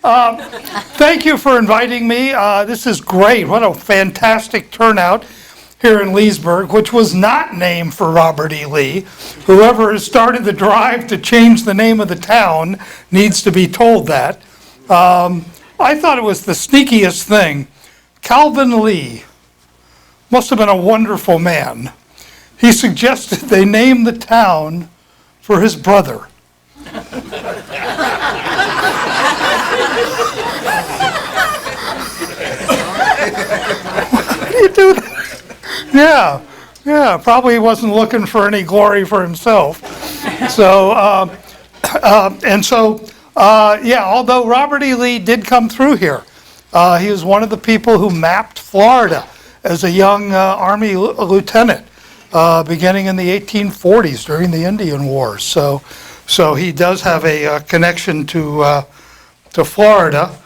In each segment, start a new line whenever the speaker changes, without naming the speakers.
Thank you for inviting me. This is great. What a fantastic turnout here in Leesburg, which was not named for Robert E. Lee. Whoever has started the drive to change the name of the town needs to be told that. I thought it was the sneakiest thing. Calvin Lee must have been a wonderful man. He suggested they name the town for his brother. Why do you do that? Yeah, probably he wasn't looking for any glory for himself. So, although Robert E. Lee did come through here, he was one of the people who mapped Florida as a young Army lieutenant, beginning in the 1840s during the Indian Wars. So he does have a connection to Florida.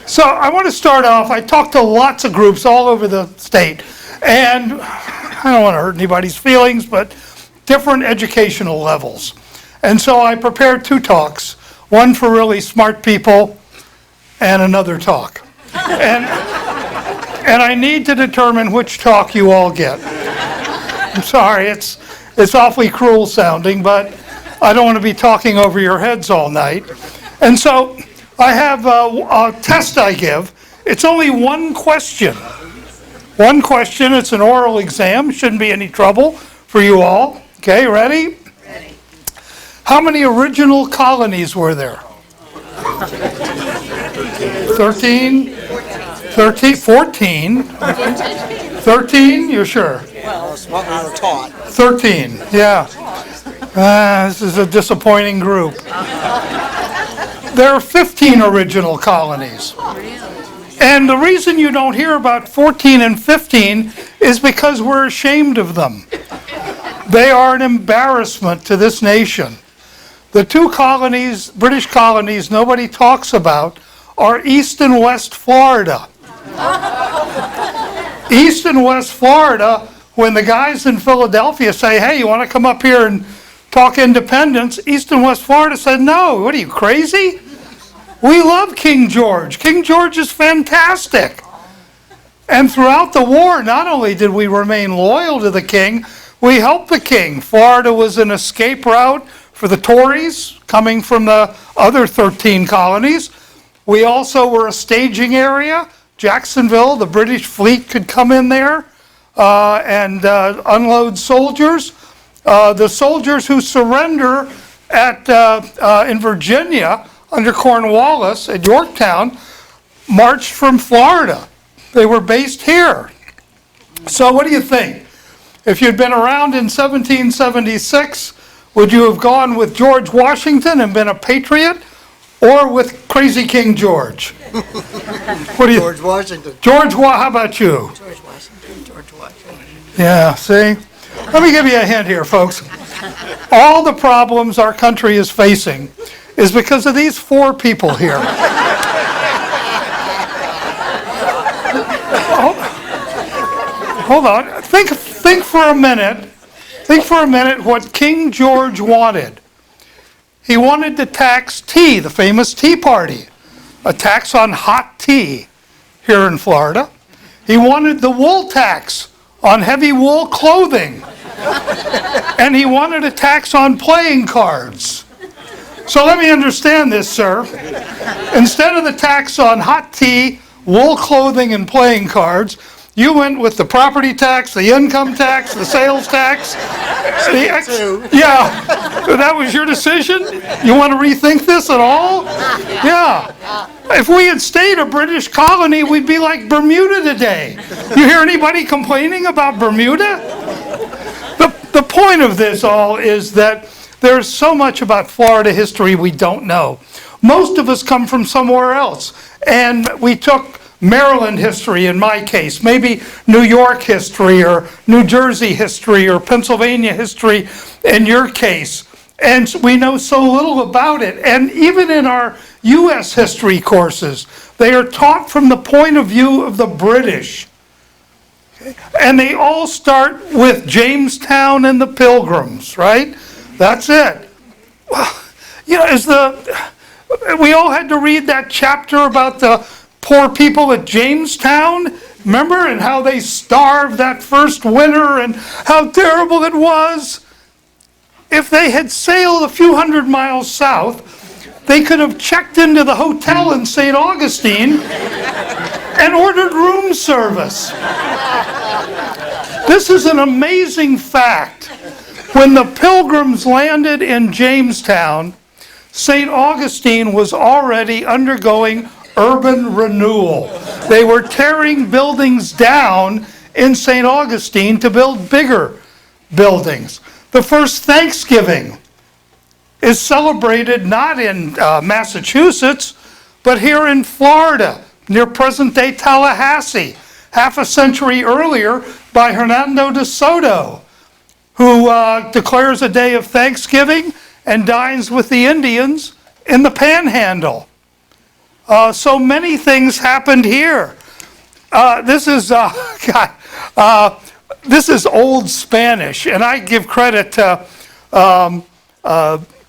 So I want to start off, I talked to lots of groups all over the state, and I don't want to hurt anybody's feelings, but different educational levels. And so I prepared two talks, one for really smart people and another talk. And I need to determine which talk you all get. I'm sorry, it's awfully cruel sounding, but I don't want to be talking over your heads all night. And so I have a test I give. It's only one question. One question, it's an oral exam. Shouldn't be any trouble for you all. Okay, ready?
Ready.
How many original colonies were there? 13? 13? 14? 13? You're sure?
Well, that's what we were taught.
13, yeah. This is a disappointing group. There are 15 original colonies. And the reason you don't hear about 14 and 15 is because we're ashamed of them. They are an embarrassment to this nation. The two colonies, British colonies, nobody talks about are East and West Florida. East and West Florida, when the guys in Philadelphia say, hey, you want to come up here and talk independence? East and West Florida said, no, what are you, crazy? We love King George. King George is fantastic. And throughout the war, not only did we remain loyal to the king, we helped the king. Florida was an escape route for the Tories coming from the other 13 colonies. We also were a staging area. Jacksonville, the British fleet could come in there and unload soldiers. The soldiers who surrender in Virginia under Cornwallis at Yorktown marched from Florida. They were based here. So what do you think? If you'd been around in 1776, would you have gone with George Washington and been a patriot, or with crazy King George? What do you?
George Washington.
How about you?
George Washington.
Yeah, see? Let me give you a hint here, folks. All the problems our country is facing is because of these four people here. Hold on. Think for a minute. Think for a minute what King George wanted. He wanted to tax tea, the famous Tea Party, a tax on hot tea here in Florida. He wanted the wool tax on heavy wool clothing. And he wanted a tax on playing cards. So let me understand this, sir. Instead of the tax on hot tea, wool clothing, and playing cards, you went with the property tax, the income tax, the sales tax. Yeah, that was your decision? You want to rethink this at all? Yeah. If we had stayed a British colony, we'd be like Bermuda today. You hear anybody complaining about Bermuda? The point of this all is that there's so much about Florida history we don't know. Most of us come from somewhere else, and we took Maryland history in my case, maybe New York history or New Jersey history or Pennsylvania history in your case, and we know so little about it. And even in our U.S. history courses, they are taught from the point of view of the British. And they all start with Jamestown and the Pilgrims, right? That's it. Well, you know, we all had to read that chapter about the poor people at Jamestown. Remember? And how they starved that first winter and how terrible it was. If they had sailed a few hundred miles south, they could have checked into the hotel in St. Augustine and ordered room service. This is an amazing fact. When the Pilgrims landed in Jamestown, St. Augustine was already undergoing urban renewal. They were tearing buildings down in St. Augustine to build bigger buildings. The first Thanksgiving is celebrated not in Massachusetts, but here in Florida, near present-day Tallahassee, half a century earlier by Hernando de Soto, who declares a day of Thanksgiving and dines with the Indians in the Panhandle. So many things happened here. This is Old Spanish, and I give credit to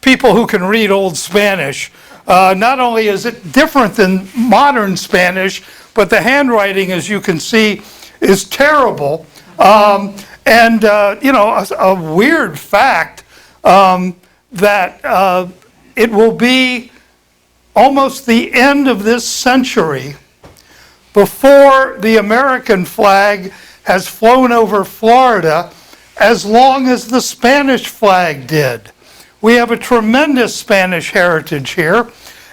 people who can read Old Spanish. Not only is it different than modern Spanish, but the handwriting, as you can see, is terrible. A weird fact that it will be almost the end of this century before the American flag has flown over Florida as long as the Spanish flag did. We have a tremendous Spanish heritage here.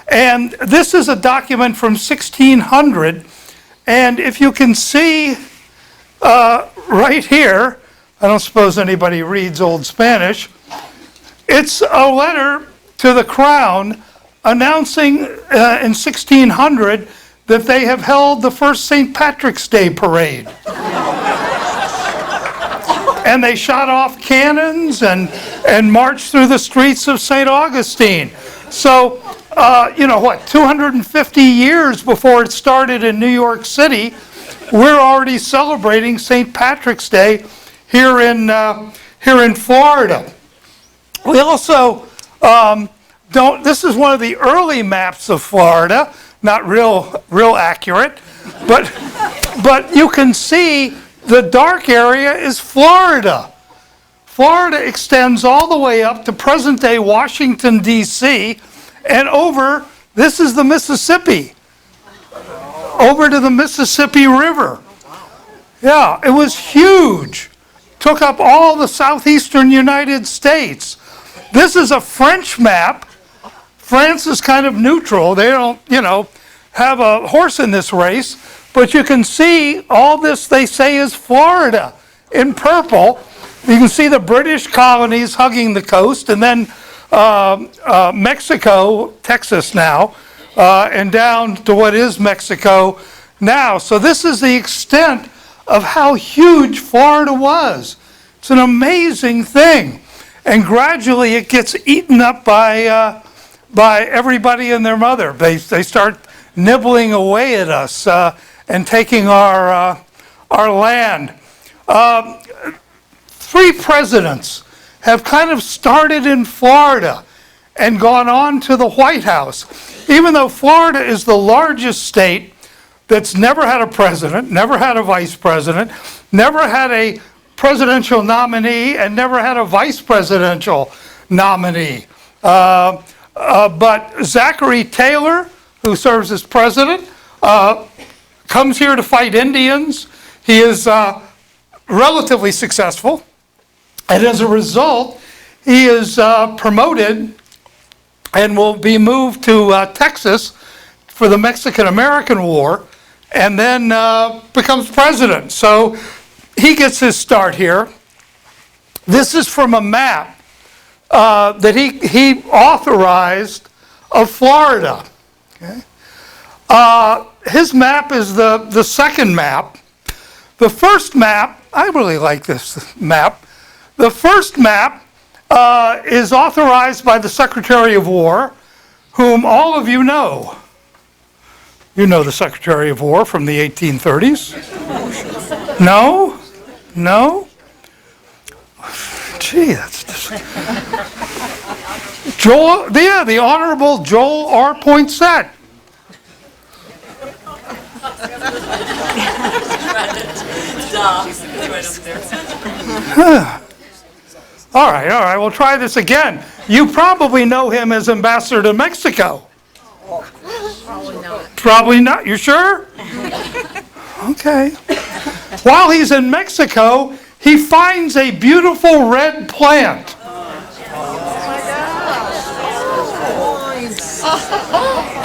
And this is a document from 1600. And if you can see right here, I don't suppose anybody reads Old Spanish, it's a letter to the crown announcing in 1600 that they have held the first St. Patrick's Day parade. And they shot off cannons and marched through the streets of St. Augustine. So, 250 years before it started in New York City, we're already celebrating St. Patrick's Day here in Florida. We also this is one of the early maps of Florida, not real accurate, but you can see the dark area is Florida. Florida extends all the way up to present-day Washington, D.C., and over, this is the Mississippi, over to the Mississippi River. Yeah, it was huge. Took up all the southeastern United States. This is a French map. France is kind of neutral. They don't, have a horse in this race. But you can see all this they say is Florida in purple. You can see the British colonies hugging the coast, and then Mexico, Texas now, and down to what is Mexico now. So this is the extent of how huge Florida was. It's an amazing thing. And gradually it gets eaten up by everybody and their mother. They start nibbling away at us and taking our land. 3 presidents have kind of started in Florida and gone on to the White House. Even though Florida is the largest state that's never had a president, never had a vice president, never had a presidential nominee, and never had a vice presidential nominee. But Zachary Taylor, who serves as president, comes here to fight Indians. He is relatively successful. And as a result, he is promoted and will be moved to Texas for the Mexican-American War, and then becomes president. So he gets his start here. This is from a map that he authorized of Florida. Okay? His map is the second map. The first map, I really like this map. The first map is authorized by the Secretary of War, whom all of you know. You know the Secretary of War from the 1830s? No? No? Gee, that's just... The Honorable Joel R. Poinsett. All right, we'll try this again. You probably know him as ambassador to Mexico.
Probably not.
Probably not, you sure? Okay. While he's in Mexico, he finds a beautiful red plant.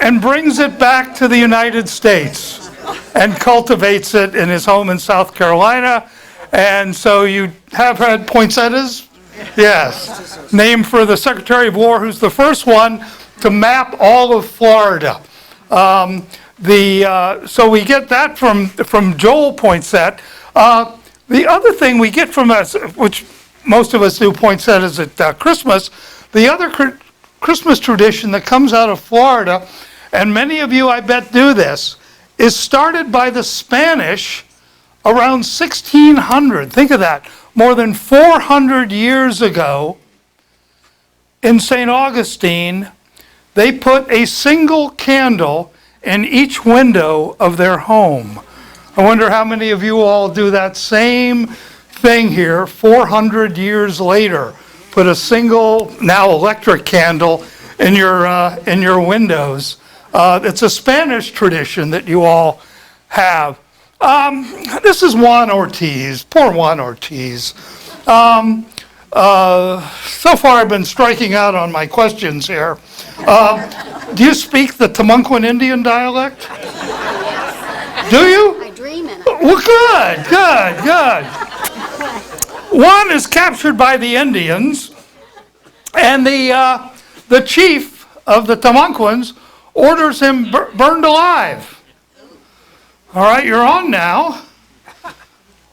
And brings it back to the United States and cultivates it in his home in South Carolina. And so you have had poinsettias? Yes. Named for the Secretary of War, who's the first one to map all of Florida. So we get that from Joel Poinsett. The other thing we get from us, which most of us do poinsettias at Christmas, the other Christmas tradition that comes out of Florida, and many of you I bet do this, is started by the Spanish around 1600. Think of that. More than 400 years ago, in St. Augustine, they put a single candle in each window of their home. I wonder how many of you all do that same thing here 400 years later. Put a single, now electric candle in your windows. It's a Spanish tradition that you all have. This is Juan Ortiz. Poor Juan Ortiz. So far I've been striking out on my questions here. Do you speak the Tamunquan Indian dialect? Do you?
I dream in it.
Well, good. Juan is captured by the Indians, and the chief of the Tamunquans orders him burned alive. All right, you're on now.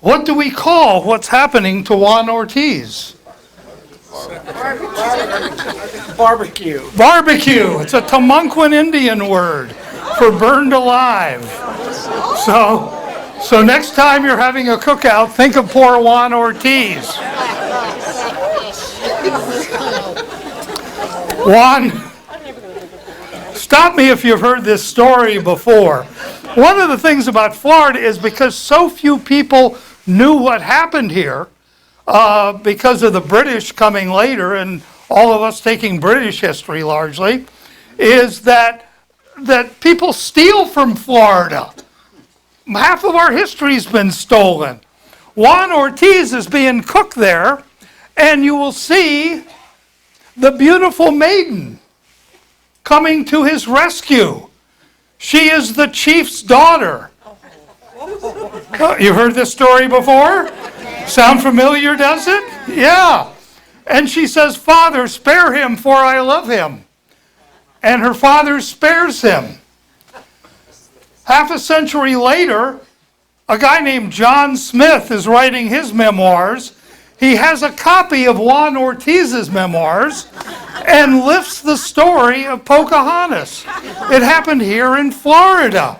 What do we call what's happening to Juan Ortiz?
Barbecue.
Barbecue. It's a Tamunquan Indian word for burned alive. So next time you're having a cookout, think of poor Juan Ortiz. Juan, stop me if you've heard this story before. One of the things about Florida is because so few people knew what happened here, because of the British coming later and all of us taking British history largely, is that people steal from Florida. Half of our history's been stolen. Juan Ortiz is being cooked there, and you will see the beautiful maiden coming to his rescue. She is the chief's daughter. You've heard this story before? Sound familiar, does it? Yeah. And she says, "Father, spare him, for I love him." And her father spares him. Half a century later, a guy named John Smith is writing his memoirs. He has a copy of Juan Ortiz's memoirs and lifts the story of Pocahontas. It happened here in Florida,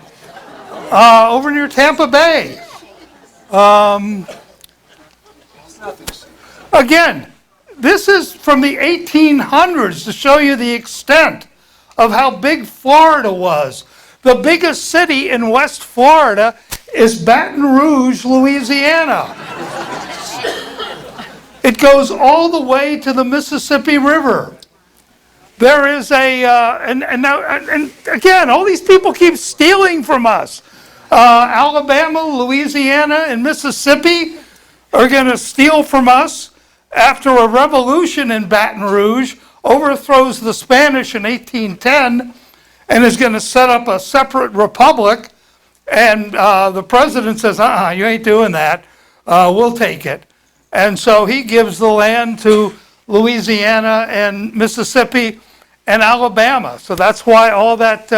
over near Tampa Bay. Again, this is from the 1800s to show you the extent of how big Florida was. The biggest city in West Florida is Baton Rouge, Louisiana. It goes all the way to the Mississippi River. There is and again, all these people keep stealing from us. Alabama, Louisiana, and Mississippi are going to steal from us after a revolution in Baton Rouge overthrows the Spanish in 1810 and is going to set up a separate republic. And the president says, you ain't doing that. We'll take it. And so he gives the land to Louisiana and Mississippi and Alabama. So that's why all that,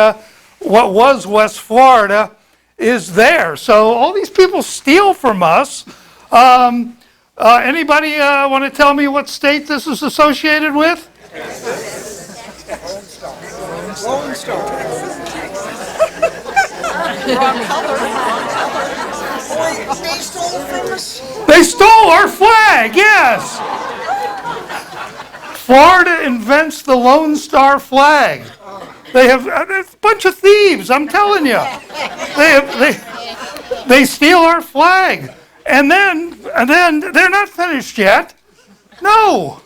what was West Florida, is there. So all these people steal from us. Anybody want to tell me what state this is associated with?
Lone Star. They stole from us?
They stole our flag, yes. Florida invents the Lone Star flag. They have a bunch of thieves, I'm telling you. They steal our flag. And then they're not finished yet. No.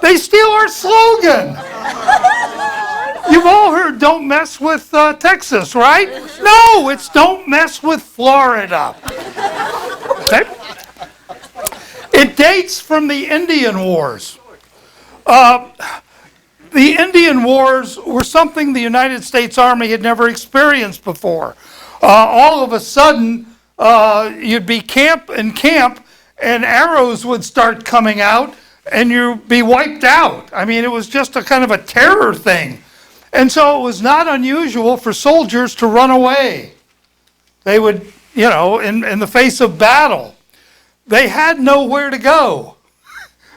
They steal our slogan. You've all heard "Don't mess with Texas," right? No, it's "Don't mess with Florida." Okay? It dates from the Indian Wars. The Indian Wars were something the United States Army had never experienced before. All of a sudden, you'd be in camp, and arrows would start coming out, and you'd be wiped out. I mean, it was just a kind of a terror thing. And so it was not unusual for soldiers to run away. They would, in the face of battle. They had nowhere to go.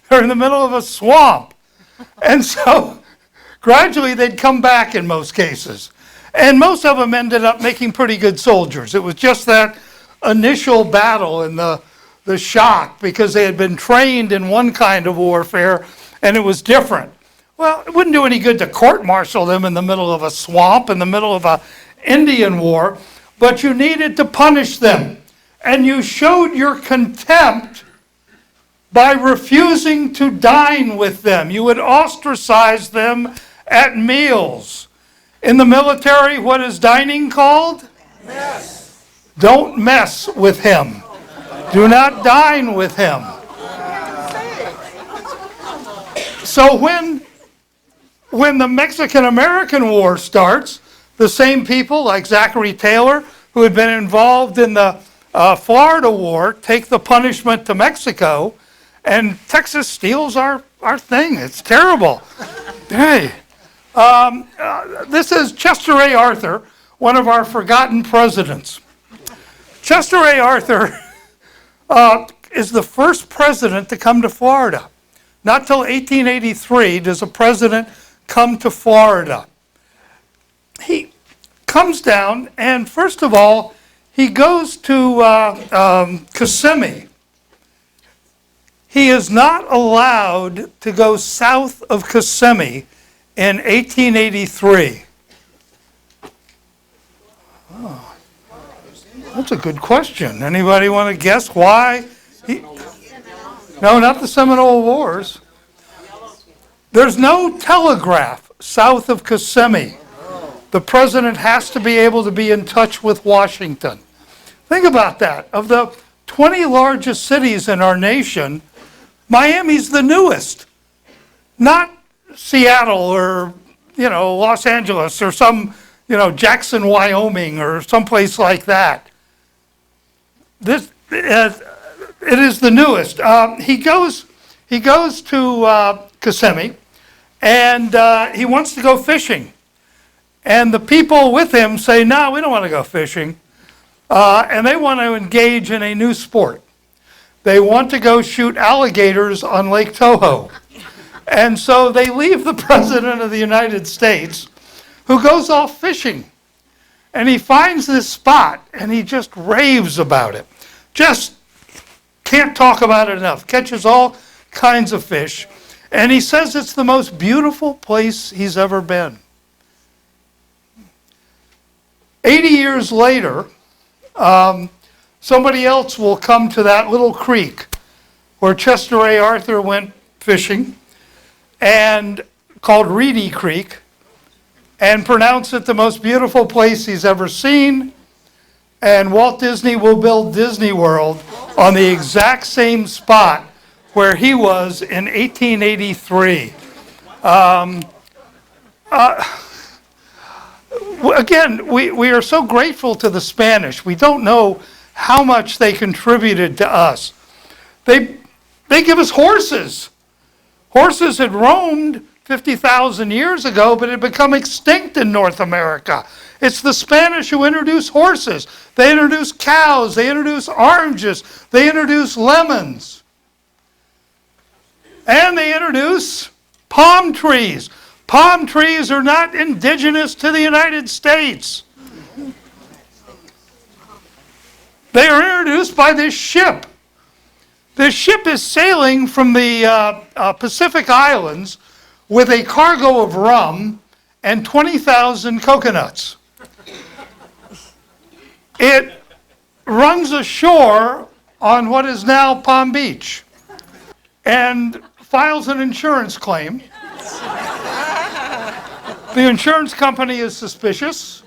They're in the middle of a swamp. And so gradually they'd come back in most cases. And most of them ended up making pretty good soldiers. It was just that initial battle and the shock, because they had been trained in one kind of warfare and it was different. Well, it wouldn't do any good to court-martial them in the middle of a swamp, in the middle of an Indian war, but you needed to punish them. And you showed your contempt by refusing to dine with them. You would ostracize them at meals. In the military, what is dining called?
Mess.
Don't mess with him. Do not dine with him. So when the Mexican-American War starts, the same people like Zachary Taylor, who had been involved in the Florida War, take the punishment to Mexico, and Texas steals our thing. It's terrible. Hey, this is Chester A. Arthur, one of our forgotten presidents. Chester A. Arthur is the first president to come to Florida. Not till 1883 does a president come to Florida. He comes down, and first of all, he goes to Kissimmee. He is not allowed to go south of Kissimmee in 1883. Oh, that's a good question. Anybody want to guess why? No, not the Seminole Wars. There's no telegraph south of Kissimmee. The president has to be able to be in touch with Washington. Think about that. Of the 20 largest cities in our nation, Miami's the newest. Not Seattle or, Los Angeles or some, Jackson, Wyoming or someplace like that. It is the newest. He goes to Kissimmee, and he wants to go fishing. And the people with him say, no, we don't want to go fishing. And they want to engage in a new sport. They want to go shoot alligators on Lake Toho. And so they leave the President of the United States, who goes off fishing. And he finds this spot, and he just raves about it. Just can't talk about it enough. Catches all kinds of fish. And he says it's the most beautiful place he's ever been. 80 years later, somebody else will come to that little creek where Chester A. Arthur went fishing, and called Reedy Creek, and pronounce it the most beautiful place he's ever seen. And Walt Disney will build Disney World on the exact same spot where he was in 1883. Again, we are so grateful to the Spanish. We don't know how much they contributed to us. They give us horses. Horses had roamed 50,000 years ago, but had become extinct in North America. It's the Spanish who introduced horses. They introduced cows. They introduced oranges. They introduced lemons. And they introduced palm trees. Palm trees are not indigenous to the United States. They are introduced by this ship. This ship is sailing from the Pacific Islands with a cargo of rum and 20,000 coconuts. It runs ashore on what is now Palm Beach and files an insurance claim. The insurance company is suspicious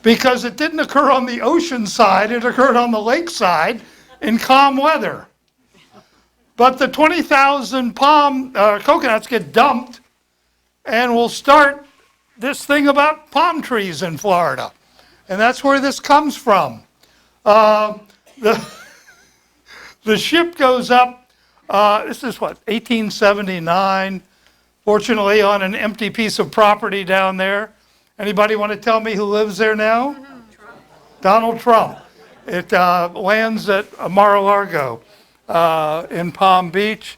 because it didn't occur on the ocean side, it occurred on the lake side in calm weather. But the 20,000 coconuts get dumped, and we'll start this thing about palm trees in Florida. And that's where this comes from. The ship goes up, this is what, 1879, fortunately on an empty piece of property down there. Anybody want to tell me who lives there now? Donald Trump. It lands at Mar-a-Lago in Palm Beach.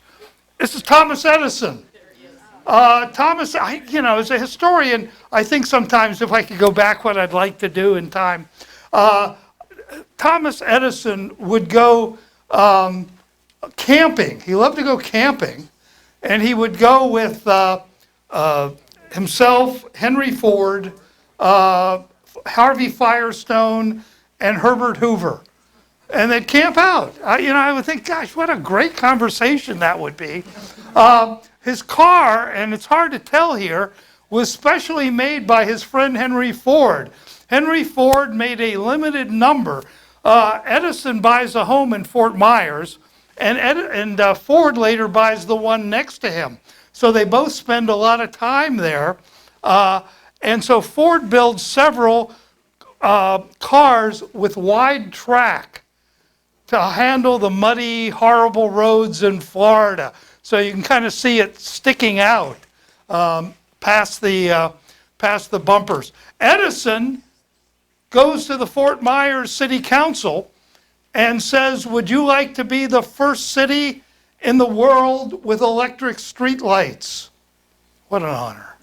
This is Thomas Edison. Thomas, as a historian, I think sometimes if I could go back what I'd like to do in time. Thomas Edison would go camping. He loved to go camping. And he would go with himself, Henry Ford, Harvey Firestone, and Herbert Hoover. And they'd camp out. I would think, gosh, what a great conversation that would be. His car, and it's hard to tell here, was specially made by his friend Henry Ford. Henry Ford made a limited number. Edison buys a home in Fort Myers, and Ford later buys the one next to him. So they both spend a lot of time there. And so Ford builds several cars with wide track to handle the muddy, horrible roads in Florida. So you can kind of see it sticking out past the bumpers. Edison goes to the Fort Myers City Council and says, would you like to be the first city in the world with electric street lights? What an honor.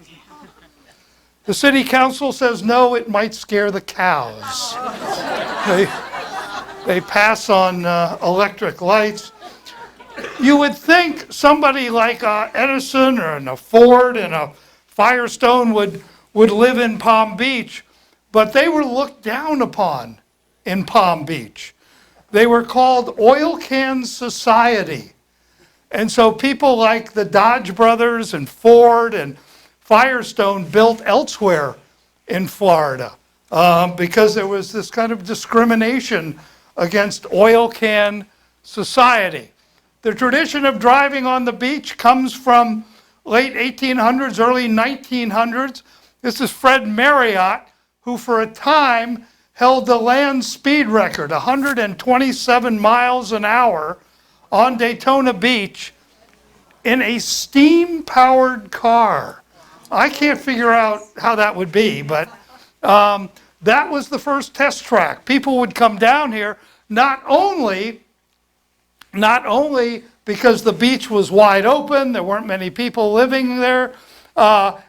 The city council says, no, it might scare the cows. They pass on electric lights. You would think somebody like Edison or a Ford and a Firestone would live in Palm Beach, but they were looked down upon in Palm Beach. They were called Oil Can Society. And so people like the Dodge brothers and Ford and Firestone built elsewhere in Florida because there was this kind of discrimination against oil can society. The tradition of driving on the beach comes from late 1800s, early 1900s. This is Fred Marriott, who for a time held the land speed record, 127 miles an hour on Daytona Beach in a steam-powered car. I can't figure out how that would be, but that was the first test track. People would come down here not only because the beach was wide open, there weren't many people living there,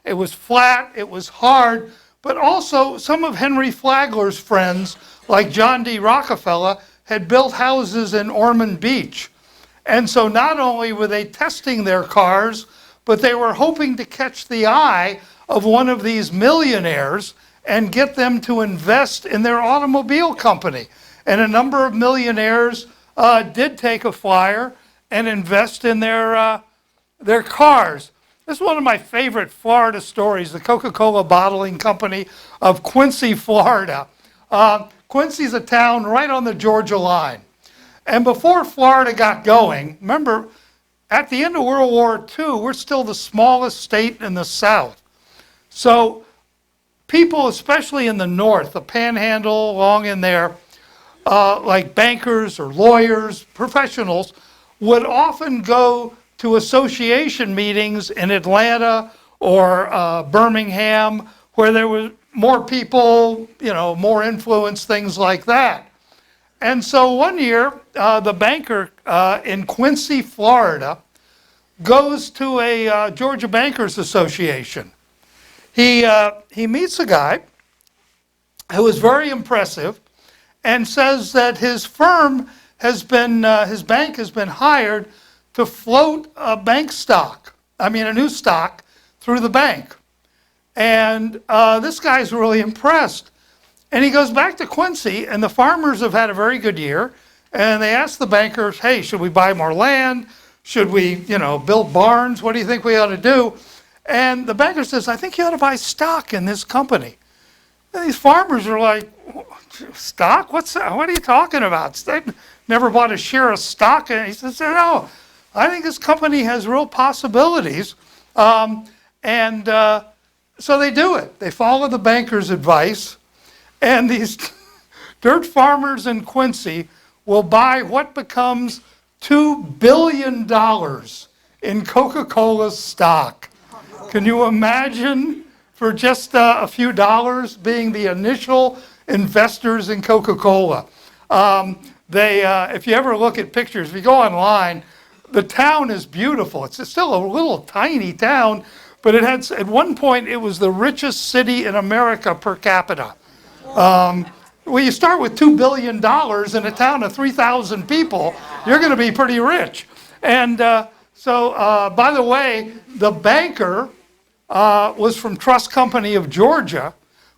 it was flat, it was hard, but also some of Henry Flagler's friends, like John D. Rockefeller, had built houses in Ormond Beach. And so not only were they testing their cars, but they were hoping to catch the eye of one of these millionaires and get them to invest in their automobile company. And a number of millionaires did take a flyer and invest in their cars. This is one of my favorite Florida stories, the Coca-Cola bottling company of Quincy, Florida. Quincy's a town right on the Georgia line. And before Florida got going, remember, at the end of World War II, we're still the smallest state in the South. So people, especially in the North, the Panhandle, along in there, like bankers or lawyers, professionals, would often go to association meetings in Atlanta or Birmingham, where there was more people, more influence, things like that. And so one year, the banker in Quincy, Florida, goes to a Georgia Bankers Association. He meets a guy who is very impressive and says that his firm his bank has been hired to float a bank stock, a new stock through the bank. And this guy's really impressed. And he goes back to Quincy, and the farmers have had a very good year. And they ask the bankers, hey, should we buy more land? Should we, build barns? What do you think we ought to do? And the banker says, I think you ought to buy stock in this company. And these farmers are like, stock? What are you talking about? They've never bought a share of stock. And he says, no, I think this company has real possibilities. So they do it. They follow the banker's advice. And these dirt farmers in Quincy will buy what becomes $2 billion in Coca-Cola stock. Can you imagine, for just a few dollars, being the initial investors in Coca-Cola? If you ever look at pictures, if you go online, the town is beautiful. It's still a little tiny town, but at one point it was the richest city in America per capita. Well, you start with $2 billion in a town of 3,000 people, you're going to be pretty rich. And by the way, the banker was from Trust Company of Georgia,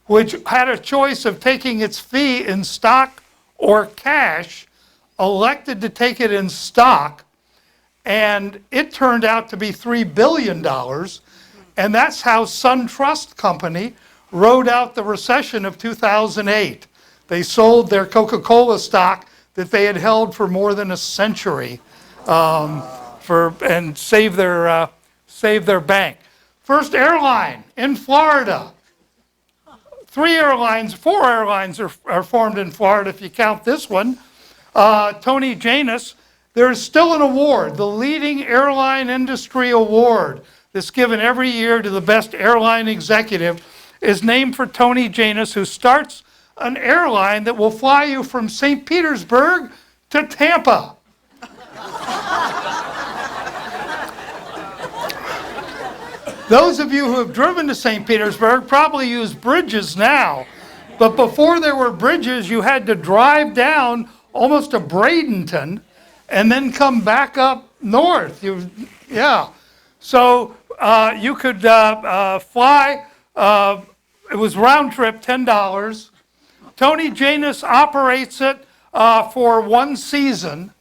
which had a choice of taking its fee in stock or cash, elected to take it in stock, and it turned out to be $3 billion. And that's how SunTrust Company rode out the recession of 2008. They sold their Coca-Cola stock that they had held for more than a century and saved their bank. First airline in Florida. 4 airlines are formed in Florida if you count this one. Toni Janus. There's still an award, the Leading Airline Industry Award, that's given every year to the best airline executive, is named for Toni Janus, who starts an airline that will fly you from St. Petersburg to Tampa. Those of you who have driven to St. Petersburg probably use bridges now, but before there were bridges, you had to drive down almost to Bradenton and then come back up north. So you could fly. It was round trip, $10. Toni Janus operates it for one season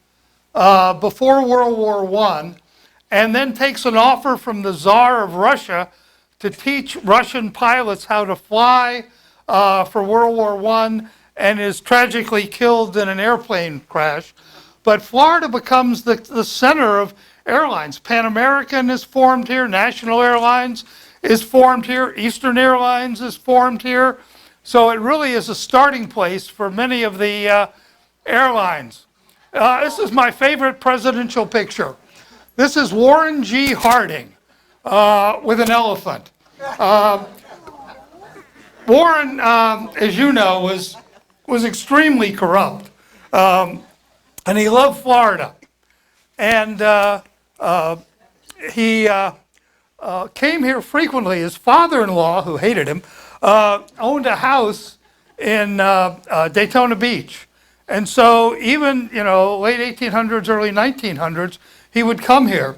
before World War I, and then takes an offer from the Tsar of Russia to teach Russian pilots how to fly for World War I, and is tragically killed in an airplane crash. But Florida becomes the center of airlines. Pan American is formed here, National Airlines is formed here, Eastern Airlines is formed here. So it really is a starting place for many of the airlines. This is my favorite presidential picture. This is Warren G. Harding with an elephant. Warren, as you know, was extremely corrupt, and he loved Florida. And he came here frequently. His father-in-law, who hated him, owned a house in Daytona Beach. And so even, late 1800s, early 1900s, he would come here.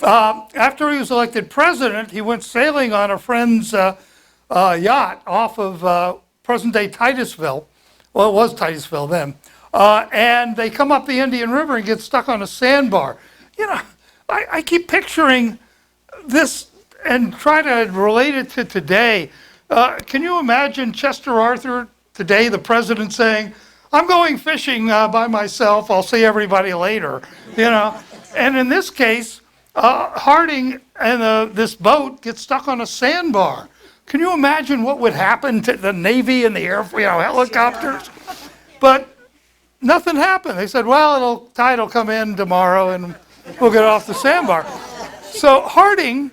After he was elected president, he went sailing on a friend's yacht off of present-day Titusville. Well, it was Titusville then. And they come up the Indian River and get stuck on a sandbar. I keep picturing this and try to relate it to today. Can you imagine Chester Arthur today, the president, saying, I'm going fishing by myself, I'll see everybody later, And in this case, Harding and this boat get stuck on a sandbar. Can you imagine what would happen to the Navy and the helicopters? But nothing happened. They said, well, tide will come in tomorrow and we'll get off the sandbar. So Harding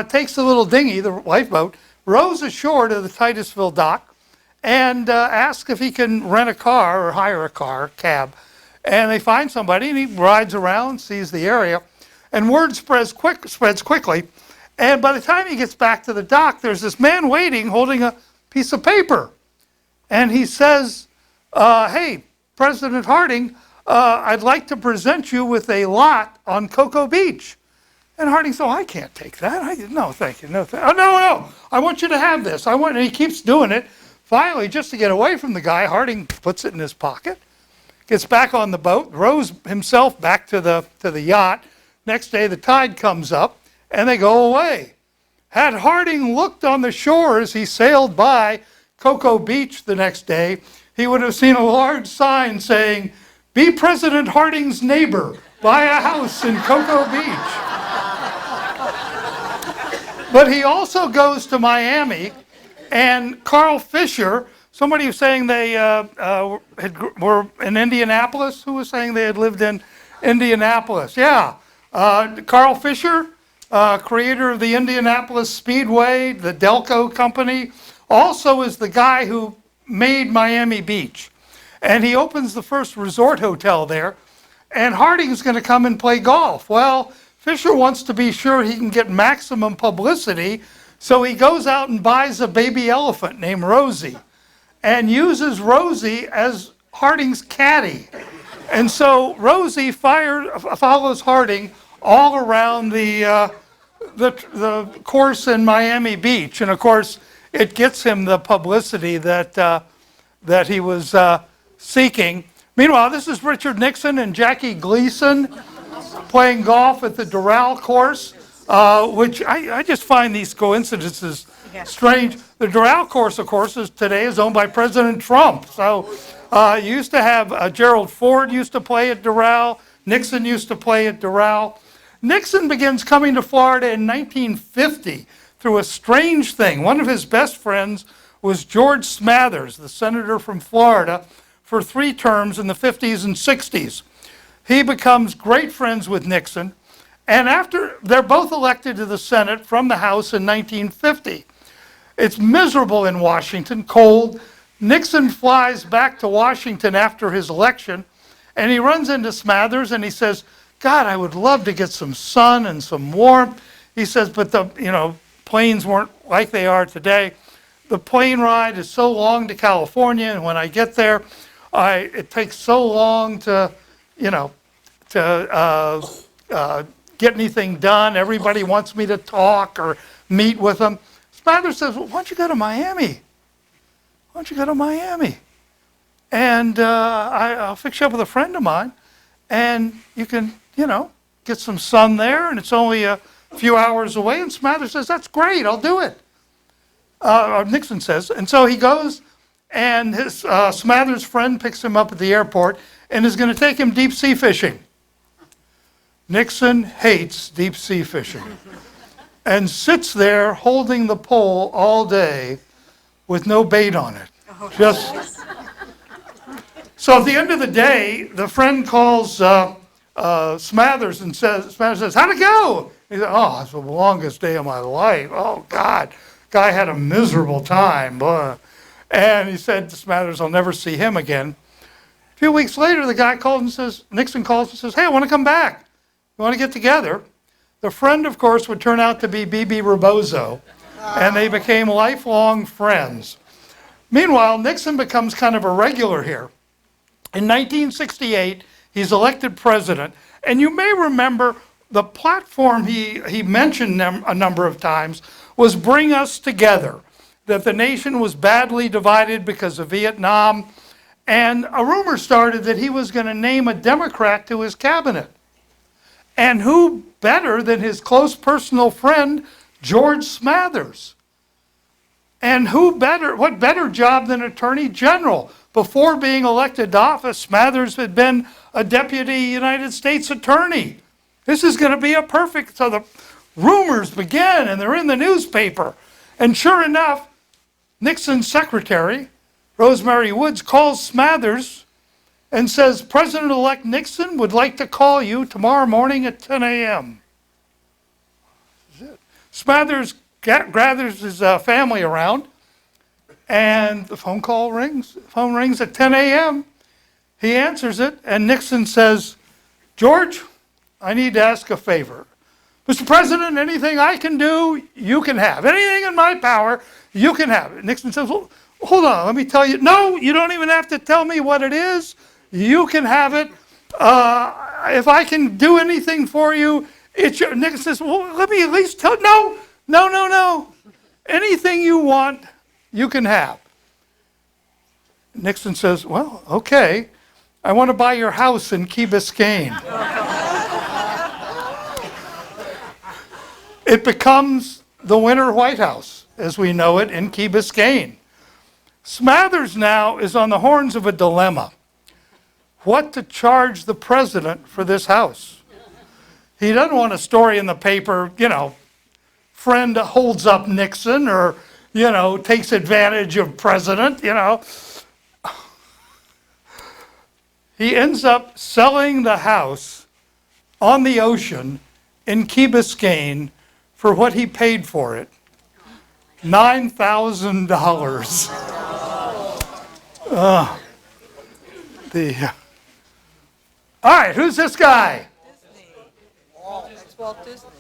takes the little dinghy, the lifeboat, rows ashore to the Titusville dock, and asks if he can rent a car or hire a car, cab. And they find somebody, and he rides around, sees the area, and word spreads quickly. And by the time he gets back to the dock, there's this man waiting, holding a piece of paper. And he says, hey, President Harding, I'd like to present you with a lot on Cocoa Beach. And Harding said, I can't take that. No, thank you. No, no. I want you to have this. And he keeps doing it. Finally, just to get away from the guy, Harding puts it in his pocket, gets back on the boat, rows himself back to the yacht. Next day, the tide comes up, and they go away. Had Harding looked on the shore as he sailed by Cocoa Beach the next day, he would have seen a large sign saying, "Be President Harding's neighbor. Buy a house in Cocoa Beach." But he also goes to Miami, and Carl Fischer, somebody was saying they were in Indianapolis. Who was saying they had lived in Indianapolis? Yeah. Carl Fischer, creator of the Indianapolis Speedway, the Delco Company, also is the guy who made Miami Beach. And he opens the first resort hotel there, and Harding's going to come and play golf. Well, Fischer wants to be sure he can get maximum publicity, so he goes out and buys a baby elephant named Rosie and uses Rosie as Harding's caddy. And so Rosie follows Harding all around the course in Miami Beach. And of course, it gets him the publicity that he was seeking. Meanwhile, this is Richard Nixon and Jackie Gleason playing golf at the Doral course, which I just find these coincidences strange. The Doral course, of course, today is owned by President Trump. So you used to have Gerald Ford used to play at Doral. Nixon used to play at Doral. Nixon begins coming to Florida in 1950 through a strange thing. One of his best friends was George Smathers, the senator from Florida, for 3 terms in the 50s and 60s. He becomes great friends with Nixon, and after they're both elected to the Senate from the House in 1950. It's miserable in Washington, cold. Nixon flies back to Washington after his election, and he runs into Smathers and he says, God, I would love to get some sun and some warmth. He says, but the planes weren't like they are today. The plane ride is so long to California, and when I get there, it takes so long to get anything done. Everybody wants me to talk or meet with them. Smathers says, well, why don't you go to Miami? Why don't you go to Miami? And I'll fix you up with a friend of mine, and you can, get some sun there, and it's only a few hours away. And Smathers says, that's great, I'll do it. Nixon says. And so he goes, and his Smathers' friend picks him up at the airport and is going to take him deep sea fishing. Nixon hates deep sea fishing and sits there holding the pole all day with no bait on it. So at the end of the day, the friend calls Smathers and says, how'd it go? He said, oh, it's the longest day of my life. Oh, God. Guy had a miserable time. Blah. And he said to Smathers, I'll never see him again. A few weeks later, the guy called and says, Nixon calls and says, hey, I want to come back. You want to get together? The friend, of course, would turn out to be B.B. Rebozo, and they became lifelong friends. Meanwhile, Nixon becomes kind of a regular here. In 1968, he's elected president, and you may remember the platform he mentioned a number of times was bring us together, that the nation was badly divided because of Vietnam, and a rumor started that he was going to name a Democrat to his cabinet. And who better than his close personal friend, George Smathers? And what better job than Attorney General? Before being elected to office, Smathers had been a deputy United States attorney. This is going to be a perfect, so the rumors begin and they're in the newspaper. And sure enough, Nixon's secretary, Rosemary Woods, calls Smathers and says, President-elect Nixon would like to call you tomorrow morning at 10 a.m. Smathers gathers his family around, and the phone rings. The phone rings at 10 a.m. He answers it, and Nixon says, George, I need to ask a favor. Mr. President, anything I can do, you can have. Anything in my power, you can have. Nixon says, well, hold on, let me tell you. No, you don't even have to tell me what it is. You can have it. If I can do anything for you, it's your. Nixon says, well, let me at least tell. No, no, no, no. Anything you want, you can have. Nixon says, well, okay. I want to buy your house in Key Biscayne. It becomes the Winter White House, as we know it, in Key Biscayne. Smathers now is on the horns of a dilemma. What to charge the president for this house? He doesn't want a story in the paper, friend holds up Nixon or, takes advantage of president, He ends up selling the house on the ocean in Key Biscayne for what he paid for it, $9,000. All right, who's this guy?
It's Walt Disney.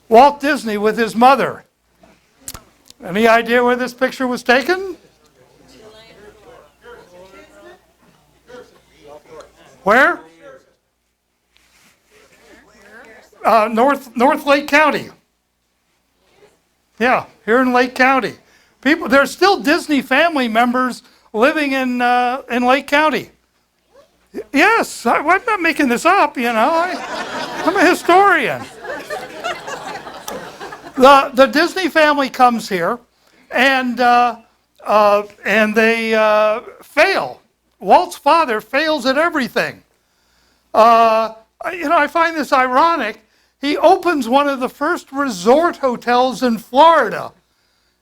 Walt Disney with his mother. Any idea where this picture was taken? Where? North Lake County. Yeah, here in Lake County. There's still Disney family members living in Lake County. Yes, I'm not making this up, I'm a historian. The Disney family comes here, and they fail. Walt's father fails at everything. I find this ironic. He opens one of the first resort hotels in Florida,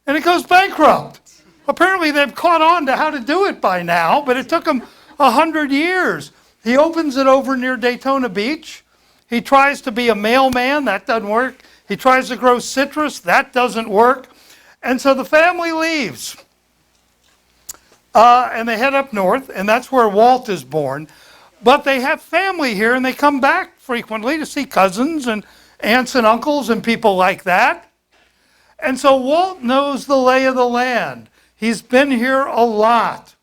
and it goes bankrupt. Apparently, they've caught on to how to do it by now, but it took him 100 years. He opens it over near Daytona Beach. He tries to be a mailman. That doesn't work. He tries to grow citrus. That doesn't work. And so the family leaves. And they head up north, and that's where Walt is born. But they have family here, and they come back frequently to see cousins and aunts and uncles and people like that. And so Walt knows the lay of the land. He's been here a lot.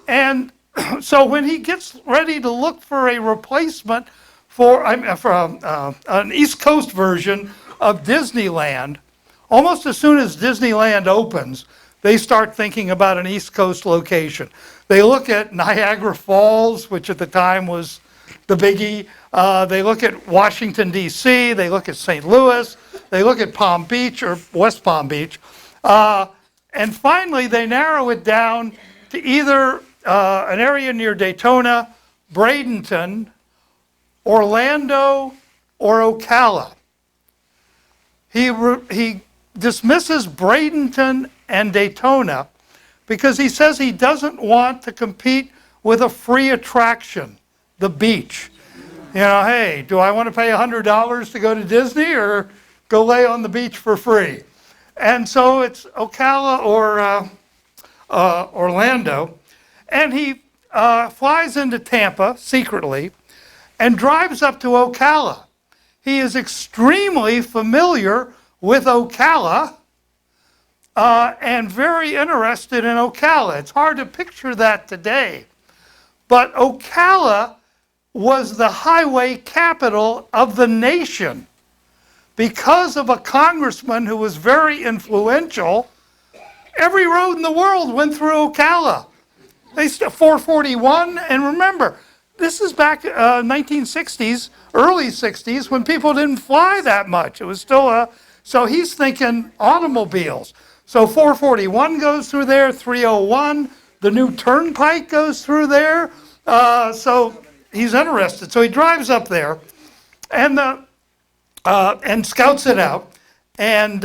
And so when he gets ready to look for a replacement for an East Coast version of Disneyland, almost as soon as Disneyland opens, they start thinking about an East Coast location. They look at Niagara Falls, which at the time was the biggie. They look at Washington, D.C. They look at St. Louis. They look at Palm Beach or West Palm Beach. And finally, they narrow it down to either an area near Daytona, Bradenton, Orlando, or Ocala. He dismisses Bradenton and Daytona because he says he doesn't want to compete with a free attraction, the beach. Hey, do I want to pay $100 to go to Disney or go lay on the beach for free? And so it's Ocala or Orlando. And he flies into Tampa secretly and drives up to Ocala. He is extremely familiar with Ocala and very interested in Ocala. It's hard to picture that today. But Ocala was the highway capital of the nation. Because of a congressman who was very influential, every road in the world went through Ocala. 441, and remember, this is back 1960s, early 60s, when people didn't fly that much. It was still so he's thinking automobiles. So 441 goes through there, 301, the new turnpike goes through there. So he's interested. So he drives up there and scouts it out. And,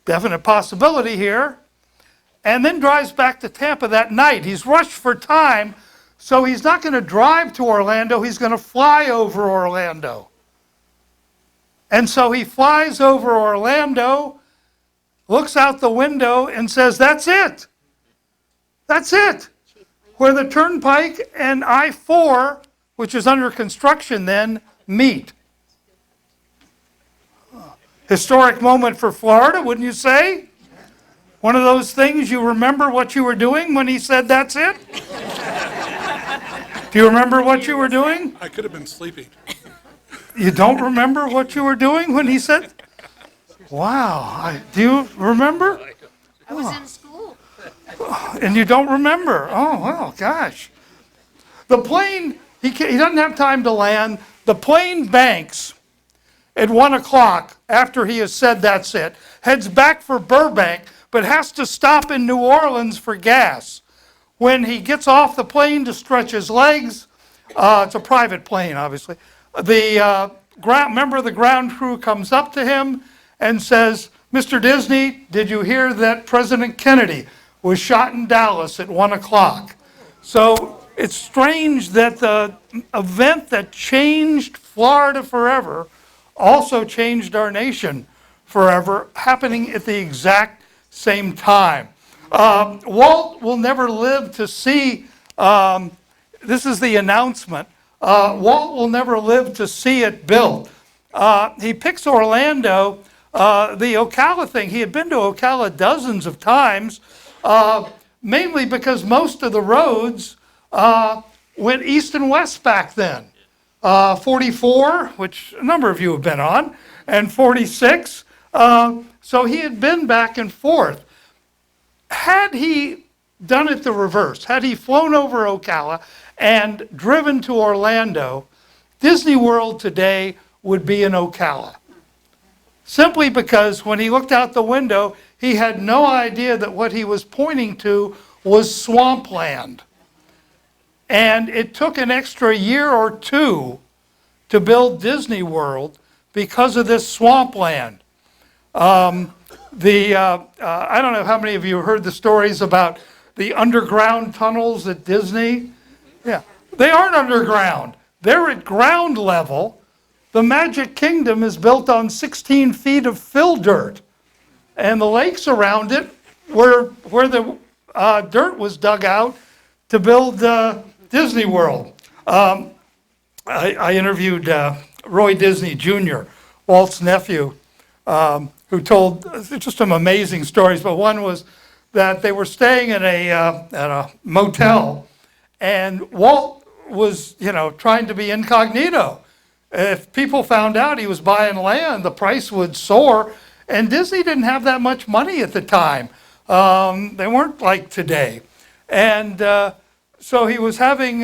definite possibility here. And then drives back to Tampa that night. He's rushed for time, so he's not going to drive to Orlando. He's going to fly over Orlando. And so he flies over Orlando, looks out the window, and says, that's it. That's it. Where the turnpike and I-4, which is under construction then, meet. Historic moment for Florida, wouldn't you say? One of those things you remember what you were doing when he said that's it? Do you remember what you were doing?
I could have been sleeping.
You don't remember what you were doing when he said? Wow. Do you remember?
I was in school.
And you don't remember? Oh, well, gosh. The plane, he doesn't have time to land. The plane banks at 1 o'clock after he has said that's it, heads back for Burbank, but has to stop in New Orleans for gas. When he gets off the plane to stretch his legs, it's a private plane, obviously, the member of the ground crew comes up to him and says, Mr. Disney, did you hear that President Kennedy was shot in Dallas at 1 o'clock? So it's strange that the event that changed Florida forever also changed our nation forever, happening at the exact same time. Walt will never live to see, this is the announcement, Walt will never live to see it built. He picks Orlando, the Ocala thing. He had been to Ocala dozens of times, mainly because most of the roads went east and west back then. 44, which a number of you have been on, and 46. So he had been back and forth. Had he done it the reverse, had he flown over Ocala and driven to Orlando, Disney World today would be in Ocala. Simply because when he looked out the window, he had no idea that what he was pointing to was swampland. And it took an extra year or two to build Disney World because of this swampland. I don't know how many of you heard the stories about the underground tunnels at Disney. Yeah, they aren't underground. They're at ground level. The Magic Kingdom is built on 16 feet of fill dirt. And the lakes around it where the dirt was dug out to build Disney World. I interviewed Roy Disney Jr., Walt's nephew, who told just some amazing stories. But one was that they were staying at a motel, and Walt was, trying to be incognito. If people found out he was buying land, the price would soar. And Disney didn't have that much money at the time. They weren't like today. And so he was having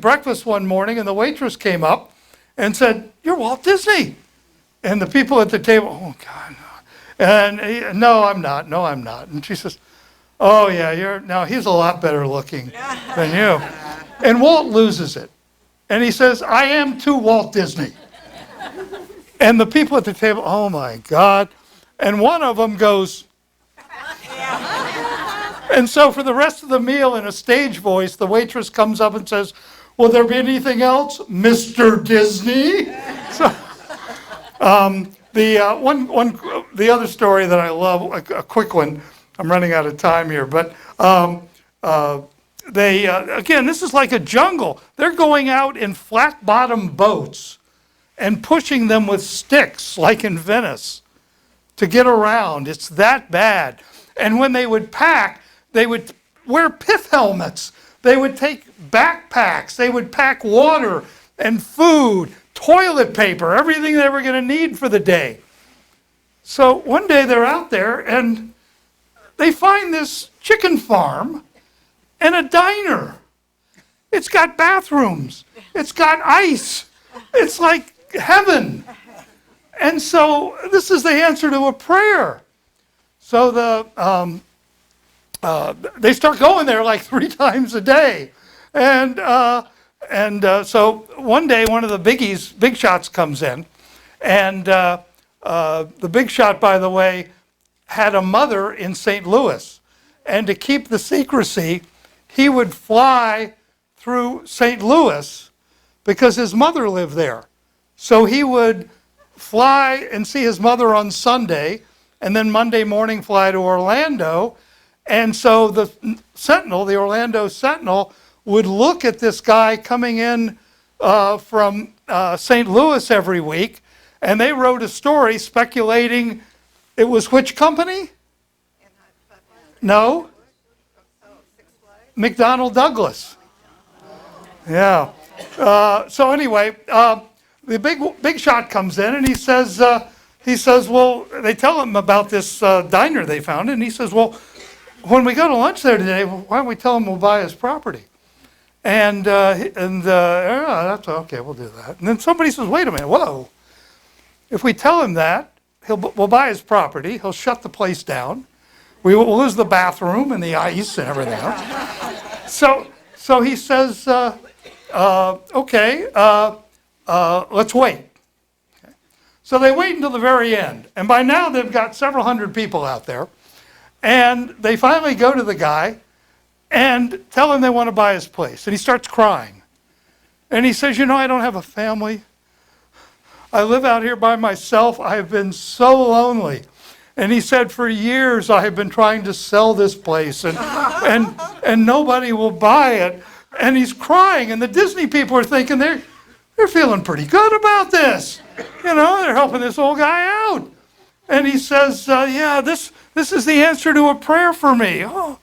breakfast one morning, and the waitress came up and said, "You're Walt Disney." And the people at the table, "Oh, God, no." And "No, I'm not. No, I'm not." And she says, "Oh, yeah, no, he's a lot better looking than you." And Walt loses it. And he says, "I am too Walt Disney." And the people at the table, "Oh, my God." And one of them goes, and so for the rest of the meal, in a stage voice, the waitress comes up and says, "Will there be anything else, Mr. Disney?" So, the other story that I love, a quick one. I'm running out of time here, but again, this is like a jungle. They're going out in flat-bottom boats and pushing them with sticks, like in Venice, to get around. It's that bad. And when they would pack, they would wear pith helmets. They would take backpacks. They would pack water and food, toilet paper, everything they were going to need for the day. So one day they're out there and they find this chicken farm and a diner. It's got bathrooms. It's got ice. It's like heaven. And so this is the answer to a prayer. So they start going there like 3 times a day. And so one day, one of the big shots comes in. And the big shot, by the way, had a mother in St. Louis. And to keep the secrecy, he would fly through St. Louis because his mother lived there. So he would fly and see his mother on Sunday, and then Monday morning fly to Orlando. And so the Sentinel, the Orlando Sentinel, would look at this guy coming in from St. Louis every week, and they wrote a story speculating it was which company? No. McDonnell Douglas. Yeah. So anyway, the big shot comes in and he says, well, they tell him about this diner they found, and he says, well, when we go to lunch there today, why don't we tell him we'll buy his property? And yeah, that's okay, we'll do that. And then somebody says, wait a minute, whoa. If we tell him that, we'll buy his property, he'll shut the place down, we will lose the bathroom and the ice and everything else. So he says, okay, let's wait. Okay. So they wait until the very end. And by now they've got several hundred people out there. And they finally go to the guy and tell him they want to buy his place. And he starts crying. And he says, I don't have a family. I live out here by myself. I have been so lonely. And he said, for years I have been trying to sell this place and nobody will buy it. And he's crying. And the Disney people are thinking they're feeling pretty good about this. They're helping this old guy out. And he says, yeah, this is the answer to a prayer for me. Oh.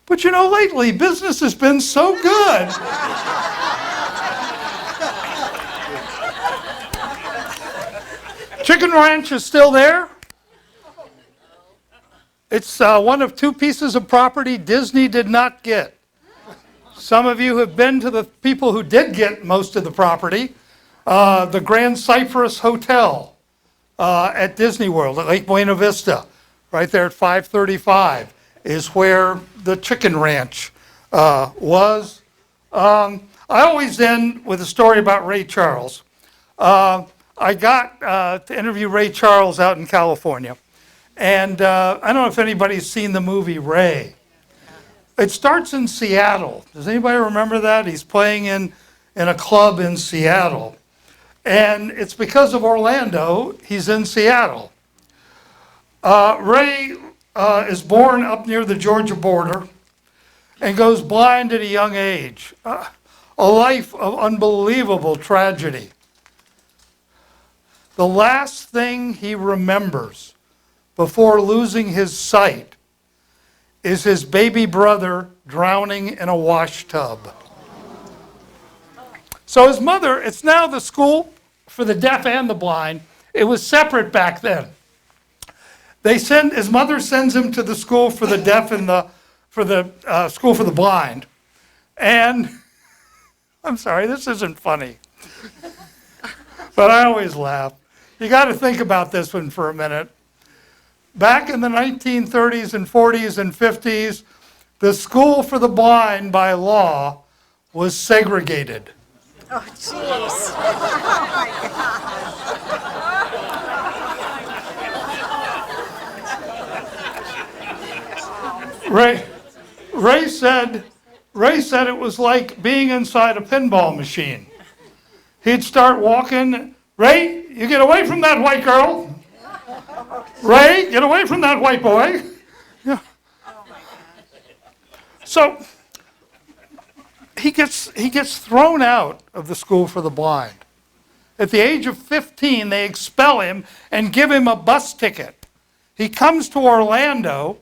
But lately business has been so good. Chicken Ranch is still there. It's one of two pieces of property Disney did not get. Some of you have been to the people who did get most of the property. The Grand Cypress Hotel at Disney World at Lake Buena Vista, right there at 535, is where the Chicken Ranch was. I always end with a story about Ray Charles. I got to interview Ray Charles out in California. And I don't know if anybody's seen the movie Ray. It starts in Seattle. Does anybody remember that? He's playing in a club in Seattle. And it's because of Orlando, he's in Seattle. Ray is born up near the Georgia border and goes blind at a young age. A life of unbelievable tragedy. The last thing he remembers before losing his sight is his baby brother drowning in a wash tub. So his mother, it's now the school for the deaf and the blind. It was separate back then. His mother sends him to the school for the deaf and for the school for the blind. And I'm sorry, this isn't funny. But I always laugh. You got to think about this one for a minute. Back in the 1930s and 40s and 50s, the school for the blind by law was segregated.
Oh, jeez. Oh, my God.
Ray said it was like being inside a pinball machine. He'd start walking, Ray, you get away from that white girl. Ray, get away from that white boy. Yeah. So he gets thrown out of the school for the blind. At the age of 15, they expel him and give him a bus ticket. He comes to Orlando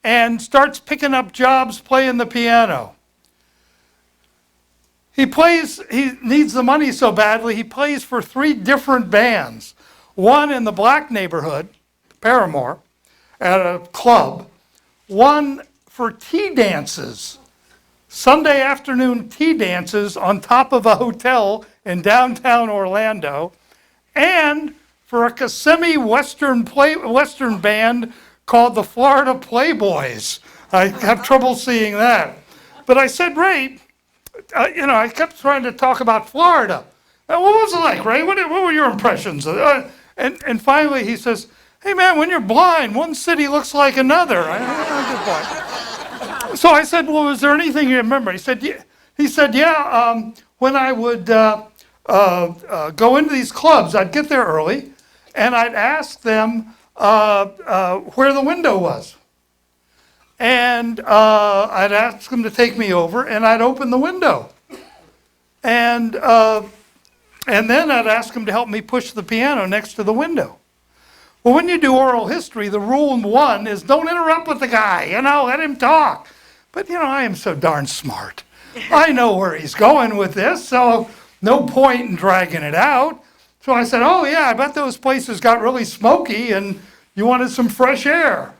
and starts picking up jobs playing the piano. He needs the money so badly, he plays for 3 different bands. One in the black neighborhood, Paramore, at a club. One for tea dances, Sunday afternoon tea dances on top of a hotel in downtown Orlando. And for a Kissimmee Western band called the Florida Playboys. I have trouble seeing that. But I said, Ray, I kept trying to talk about Florida. What was it like, Ray? What were your impressions? And finally he says, hey man, when you're blind, one city looks like another. Good point. So I said, well, was there anything you remember? He said, yeah, when I would go into these clubs, I'd get there early, and I'd ask them where the window was. And I'd ask them to take me over, and I'd open the window. And then I'd ask them to help me push the piano next to the window. Well, when you do oral history, the rule one is don't interrupt with the guy, let him talk. But, I am so darn smart. I know where he's going with this, so no point in dragging it out. So I said, oh yeah, I bet those places got really smoky and you wanted some fresh air.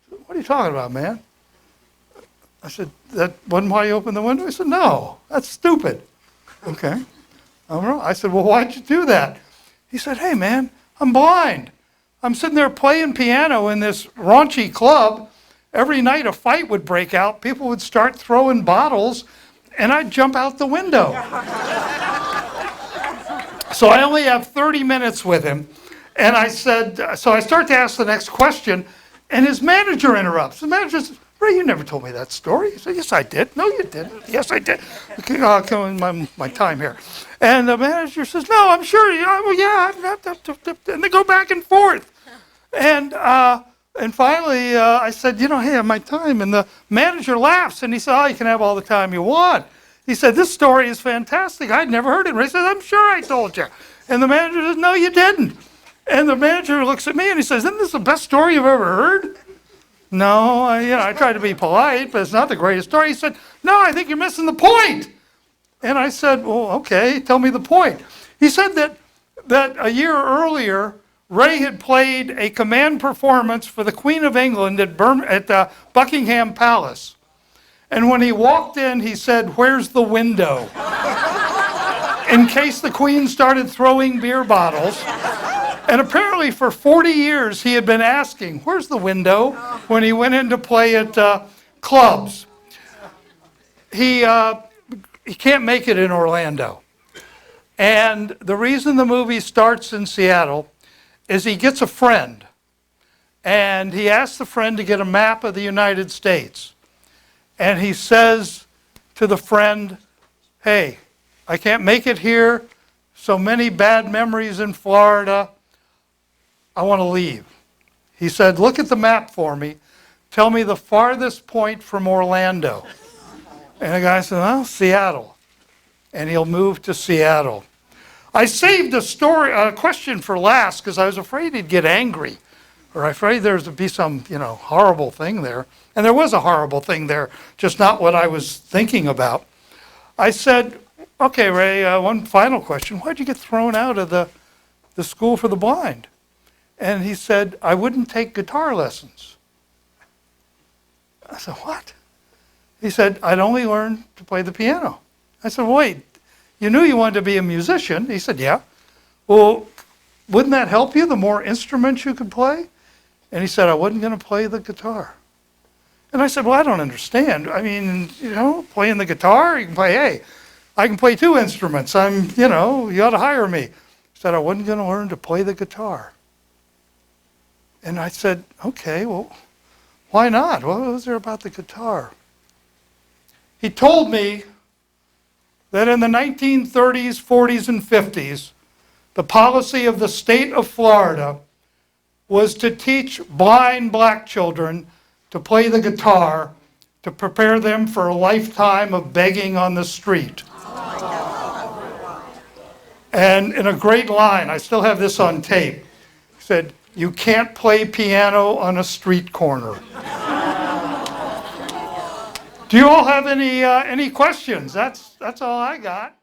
What are you talking about, man? I said, that wasn't why you opened the window? He said, no, that's stupid. Okay. I said, well, why'd you do that? He said, hey man, I'm blind. I'm sitting there playing piano in this raunchy club. Every night a fight would break out. People would start throwing bottles, and I'd jump out the window. So I only have 30 minutes with him. And I said, so I start to ask the next question, and his manager interrupts. The manager says, Ray, you never told me that story. He said, yes, I did. No, you didn't. Yes, I did. Okay, come in my time here. And the manager says, no, I'm sure. And they go back and forth. And finally, I said, hey, I have my time. And the manager laughs, and he said, oh, you can have all the time you want. He said, this story is fantastic. I'd never heard it. And Ray says, I'm sure I told you. And the manager says, no, you didn't. And the manager looks at me, and he says, isn't this the best story you've ever heard? No, I tried to be polite, but it's not the greatest story. He said, no, I think you're missing the point. And I said, well, okay, tell me the point. He said that a year earlier, Ray had played a command performance for the Queen of England at Buckingham Palace. And when he walked in, he said, where's the window? In case the Queen started throwing beer bottles. And apparently for 40 years, he had been asking, where's the window, when he went in to play at clubs. He can't make it in Orlando. And the reason the movie starts in Seattle is he gets a friend. And he asks the friend to get a map of the United States. And he says to the friend, hey, I can't make it here. So many bad memories in Florida. I want to leave. He said, look at the map for me. Tell me the farthest point from Orlando. And the guy said, well, Seattle. And he'll move to Seattle. I saved a question for last because I was afraid he'd get angry. Or afraid there would be some, horrible thing there. And there was a horrible thing there, just not what I was thinking about. I said, okay, Ray, one final question. Why'd you get thrown out of the school for the blind? And he said, I wouldn't take guitar lessons. I said, what? He said, I'd only learn to play the piano. I said, wait, you knew you wanted to be a musician? He said, yeah. Well, wouldn't that help you, the more instruments you could play? And he said, I wasn't going to play the guitar. And I said, well, I don't understand. I mean, playing the guitar, you can play, hey, I can play 2 instruments. You ought to hire me. He said, I wasn't going to learn to play the guitar. And I said, okay, well, why not? What was there about the guitar? He told me that in the 1930s, 40s, and 50s, the policy of the state of Florida was to teach blind black children to play the guitar to prepare them for a lifetime of begging on the street. And in a great line, I still have this on tape, he said, you can't play piano on a street corner. Do you all have any questions? That's all I got.